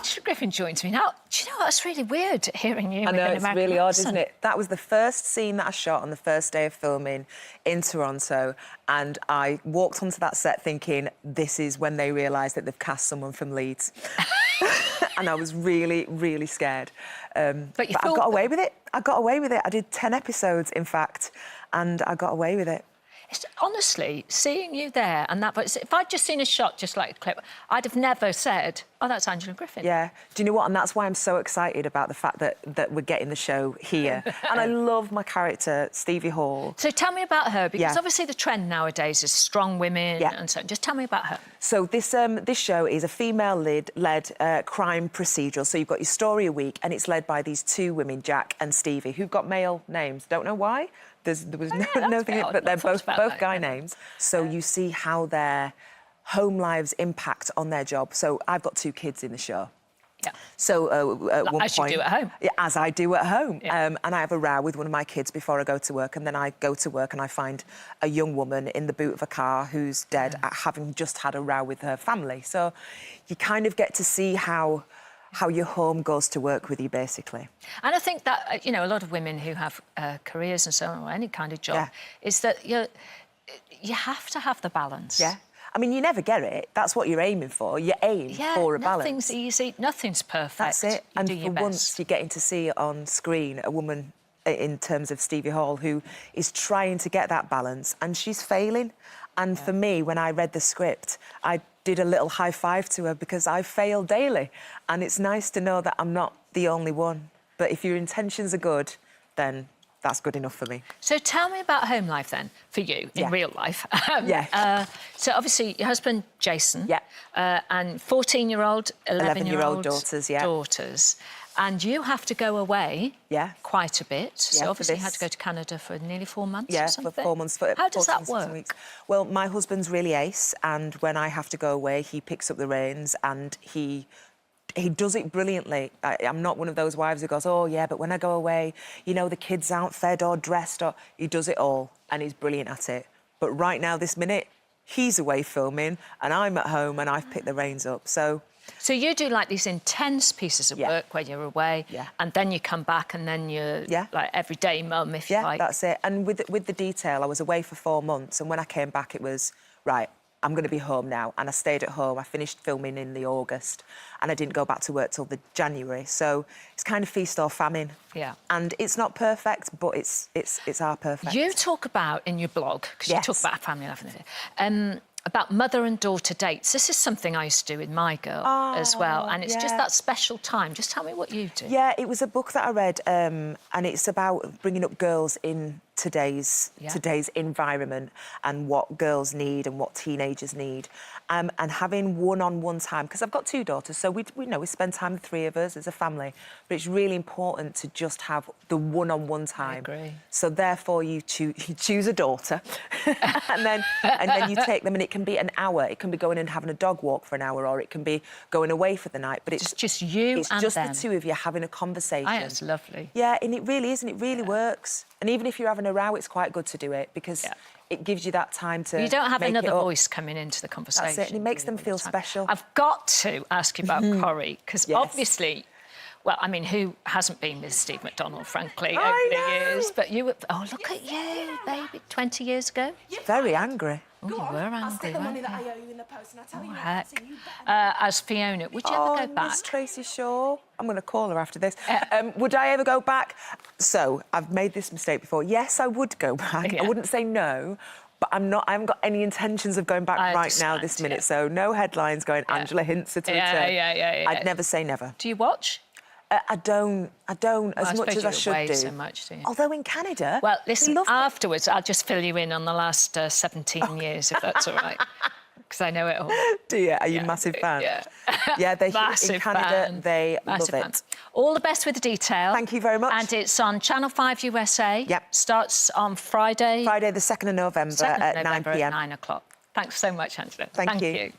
Angela Griffin joins me now. Do you know what? It's really weird hearing you. I know, it's really odd, isn't it? That was the first scene that I shot on the first day of filming in Toronto, and I walked onto that set thinking, this is when they realise that they've cast someone from Leeds. And I was really, really scared. But I got away with it. I got away with it. I did 10 episodes, in fact, and I got away with it. It's, honestly, seeing you there and that, but if I'd just seen a shot just like a clip, I'd have never said, oh, that's Angela Griffin. Yeah. Do you know what? And that's why I'm so excited about the fact that we're getting the show here. And I love my character, Stevie Hall. So tell me about her, because obviously the trend nowadays is strong women and so. Just tell me about her. So this show is a female-led crime procedural. So you've got your story a week, and it's led by these two women, Jack and Stevie, who've got male names. Don't know why. There was no thing, but they're both guy names. So you see how their home lives impact on their job. So I've got 2 kids in the show. Yeah. So at one point... As you do at home. Yeah, as I do at home. Yeah. And I have a row with one of my kids before I go to work, and then I go to work and I find a young woman in the boot of a car who's dead at having just had a row with her family. So you kind of get to see how your home goes to work with you, basically. And I think that, you know, a lot of women who have careers and so on, or any kind of job, is that you have to have the balance. Yeah. I mean, you never get it. That's what you're aiming for. You aim for a balance. Nothing's easy, nothing's perfect. That's it. And for once, you're getting to see on screen a woman, in terms of Stevie Hall, who is trying to get that balance, and she's failing. And for me, when I read the script, I did a little high five to her, because I fail daily. And it's nice to know that I'm not the only one. But if your intentions are good, then that's good enough for me. So tell me about home life then, for you, in real life. So obviously your husband, Jason, and 14-year-old, 11-year-old daughters. And you have to go away quite a bit. So obviously you had to go to Canada for nearly 4 months or something? For 4 months. How does that work? Well, my husband's really ace, and when I have to go away, he picks up the reins, and he does it brilliantly. I'm not one of those wives who goes, oh, yeah, but when I go away, you know, the kids aren't fed or dressed. Or... He does it all, and he's brilliant at it. But right now, this minute, he's away filming, and I'm at home, and I've picked the reins up, so... So you do, like, these intense pieces of work where you're away, and then you come back, and then you're, like, everyday mum, if you like. Yeah, that's it. And with the detail, I was away for 4 months, and when I came back, it was, right, I'm going to be home now. And I stayed at home. I finished filming in the August, and I didn't go back to work till the January. So it's kind of feast or famine. Yeah. And it's not perfect, but it's our perfect. You talk about, in your blog, because you talk about family life, about mother and daughter dates. This is something I used to do with my girl as well, and it's just that special time. Just tell me what you do. Yeah, it was a book that I read, and it's about bringing up girls in today's environment, and what girls need and what teenagers need, and having one-on-one time, because I've got 2 daughters, so we spend time, the 3 of us as a family, but it's really important to just have the one-on-one time. I agree. So therefore you choose a daughter and then you take them, and it can be an hour, it can be going and having a dog walk for an hour, or it can be going away for the night, but it's just you and just them. The 2 of you having a conversation. It's lovely. Yeah, and it really is, and it really works. And even if you're having a row, it's quite good to do it, because it gives you that time to You don't have another voice coming into the conversation. That's it, and it makes them feel special. I've got to ask you about Corrie, because obviously, well, I mean, who hasn't been with Steve McDonald, frankly, over the years? But you were... Oh, look at you, baby, 20 years ago. Very angry. Oh, you were angry, I'll stick the money that I owe you in the post, and I'll tell you heck. As Fiona, would you ever go back? Miss Tracy Shaw. I'm going to call her after this. Would I ever go back? So, I've made this mistake before. Yes, I would go back. I wouldn't say no, but I haven't got any intentions of going back right now, this minute. So, no headlines going, Angela hints at a return. I'd never say never. Do you watch? I don't as much as I should do. So much, do you? Although in Canada... Well, listen, afterwards, I'll just fill you in on the last 17 years, if that's all right. Because I know it all. Do you? Are you a massive fan? Yeah. Yeah, in Canada, they love it. All the best with the detail. Thank you very much. And it's on Channel 5 USA. Yep. Starts on Friday. Friday, the 2nd of November at 9 p.m. at 9 o'clock. Thanks so much, Angela. Thank you.